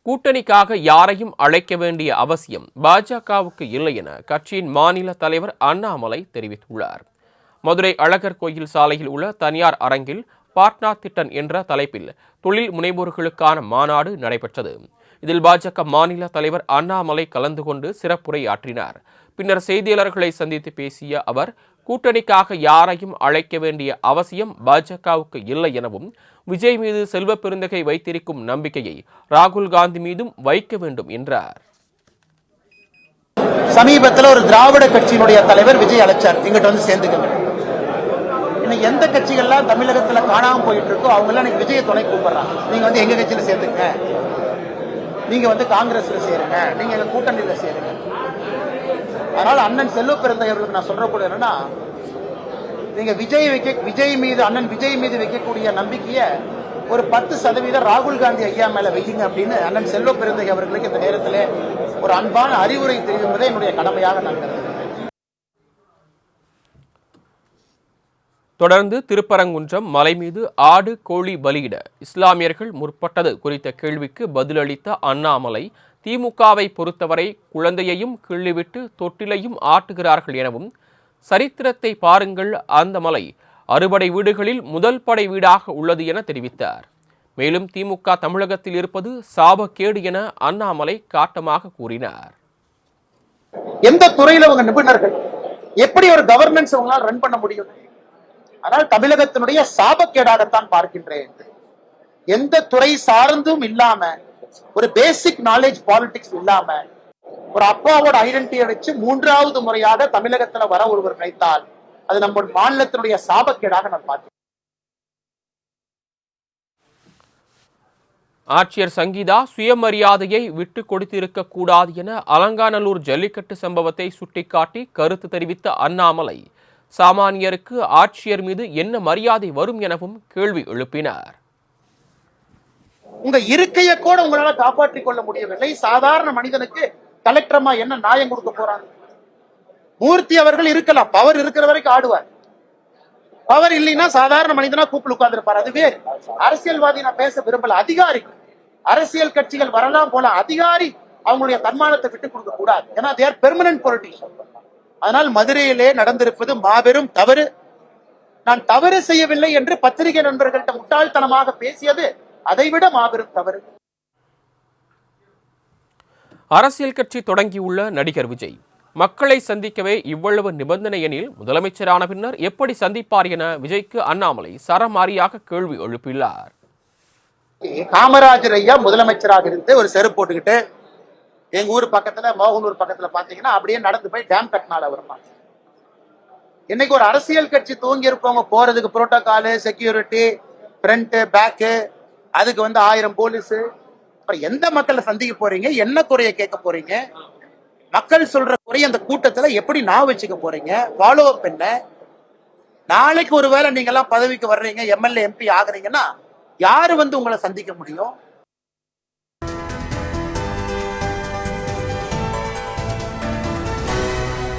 கூட்டணிக்காக யாரையும் அழைக்க வேண்டிய அவசியம் பாஜகவுக்கு இல்லை என கட்சியின் மாநில தலைவர் அண்ணாமலை தெரிவித்துள்ளார். மதுரை அழகர் கோயில் சாலையில் உள்ள தனியார் அரங்கில் பாட்னா திட்டன் என்ற தலைப்பில் தொழில் முனைவோர்களுக்கான மாநாடு நடைபெற்றது. இதில் பாஜக மாநில தலைவர் அண்ணாமலை கலந்து கொண்டு சிறப்புரையாற்றினார். பின்னர் செய்தியாளர்களை சந்தித்து பேசிய அவர், கூட்டணிக்காக யாரையும் அழைக்க வேண்டிய அவசியம் பாஜகவுக்கு இல்லை எனவும், விஜய் மீது செல்வ பெருந்தகை வைத்திருக்கும் நம்பிக்கையை ராகுல் காந்தி மீதும் வைக்க வேண்டும் என்றார். சமீபத்தில் ஒரு திராவிட கட்சியினுடைய தலைவர் விஜய் அழைச்சார், எங்கிட்ட வந்து சேர்ந்துக்கங்க. எந்த கட்சிகள்லாம் தமிழகத்தில் காணாம போயிட்டு இருக்கோ அவங்க எல்லாம் விஜய துணை கூப்பிடுறாங்க. நீங்க வந்து எங்க கட்சியில சேர்த்துங்க, நீங்க வந்து காங்கிரஸ்ல சேருங்க, நீங்க எங்க கூட்டணியில சேருங்க. அதனால அண்ணன் செல்வ பெருந்தகையவர்களுக்கு நான் சொல்றக்கூடிய என்னன்னா, நீங்க விஜய் மீது அண்ணன் விஜய் மீது வைக்கக்கூடிய நம்பிக்கைய ஒரு 10% ராகுல் காந்தி ஐயா மேல வையுங்க அப்படின்னு அண்ணன் செல்வ பெருந்தகை அவர்களுக்கு இந்த நேரத்தில் ஒரு அன்பான அறிவுரை தெரிவிப்பதே என்னுடைய கடமையாக நான் கருதுகிறேன். தொடர்ந்து திருப்பரங்குன்றம் மலை மீது ஆடு கோழி பலியிட இஸ்லாமியர்கள் முற்பட்டது குறித்த கேள்விக்கு பதிலளித்த அண்ணாமலை, திமுகவை பொறுத்தவரை குழந்தையையும் கிள்ளிவிட்டு தொட்டிலையும் ஆட்டுகிறார்கள் எனவும், சரித்திரத்தை பாருங்கள், அந்த மலை அறுபடை வீடுகளில் முதல் படை வீடாக உள்ளது என தெரிவித்தார். மேலும் திமுக தமிழகத்தில் இருப்பது சாபக்கேடு என அண்ணாமலை காட்டமாக கூறினார். எந்த துறையில அவங்க நிபுணர்கள், எப்படி ஒரு கவர்னன்ஸ் அவங்களால ரன் பண்ண முடியும்? ஆனால் தமிழகத்தினுடைய சாபக்கேடாகத்தான் பார்க்கின்றேன். எந்த துறை சார்ந்தும் இல்லாம, ஒரு பேசிக் நாலேஜ் பாலிடிக்ஸ் இல்லாம, ஒரு அப்பாவோட ஐடென்டிட்டியை வச்சு 3வது முறையாக தமிழகத்துல வர ஒருவர் நினைத்தால் அது நம்ம மாநிலத்தினுடைய சாபக்கேடாக நான் பார்க்கிறேன். ஆட்சியர் சங்கீதா சுயமரியாதையை விட்டு கொடுத்திருக்க கூடாது என அலங்காநல்லூர் ஜல்லிக்கட்டு சம்பவத்தை சுட்டிக்காட்டி கருத்து தெரிவித்த அண்ணாமலை, சாமானியருக்கு ஆட்சியர் மீது என்ன மரியாதை வரும் எனவும் கேள்வி எழுப்பினார். உங்க இருக்கையை கூட உங்களால காப்பாற்றிக் கொள்ள முடியவில்லை, சாதாரண மனிதனுக்கு கலெக்டரமா என்ன நியாயம் கொடுக்க போறாங்க? மூர்த்தி அவர்கள் இருக்கலாம், பவர் இருக்கிற வரைக்கும் ஆடுவார். பவர் இல்லைன்னா சாதாரண மனிதனா கூப்பிட்டு உட்கார்ந்துருப்பார். அதுவே அரசியல்வாதி நான் பேச விரும்பல. அதிகாரி, அரசியல் கட்சிகள் வரலாம் போல, அதிகாரி அவங்களுடைய தன்மானத்தை விட்டுக் கொடுக்க கூடாது. ஏன்னா they are permanent politicians. அதனால் மதுரையிலே நடந்திருப்பது மாபெரும் தவறு. நான் தவறு செய்யவில்லை என்று பத்திரிகை நண்பர்கள்ட்ட முட்டாள்தனமாக பேசியது அதைவிட மாபெரும் தவறு. அரசியல் கட்சி தொடங்கியுள்ள நடிகர் விஜய் மக்களை சந்திக்கவே இவ்வளவு நிபந்தனை எனில் முதலமைச்சரான பின்னர் எப்படி சந்திப்பார் என விஜய்க்கு அண்ணாமலை சரமாரியாக கேள்வி எழுப்பியுள்ளார். காமராஜர் ஐயா முதலமைச்சராக இருந்து ஒரு செருப்பு போட்டுக்கிட்டு எங்க ஊர் பக்கத்துல மோகனூர் பக்கத்துல பாத்தீங்கன்னா அப்படியே நடந்து போய் டேம் கட்டினால வருவாங்க. இன்னைக்கு ஒரு அரசியல் கட்சி தூங்கி இருப்பவங்க போறதுக்கு புரோட்டோகாலு, செக்யூரிட்டி, ஃப்ரண்ட் பேக்கு, அதுக்கு வந்து 1000 போலீஸ். அப்புறம் எந்த மக்களை சந்திக்க போறீங்க? என்ன குறைய கேட்க போறீங்க? மக்கள் சொல்ற குறைய அந்த கூட்டத்துல எப்படி நான் வச்சுக்க போறீங்க? ஃபாலோ அப் என்ன? நாளைக்கு ஒருவேளை நீங்க எல்லாம் பதவிக்கு வர்றீங்க, எம்எல்ஏ எம்பி ஆகுறீங்கன்னா யாரு வந்து உங்களை சந்திக்க முடியும்?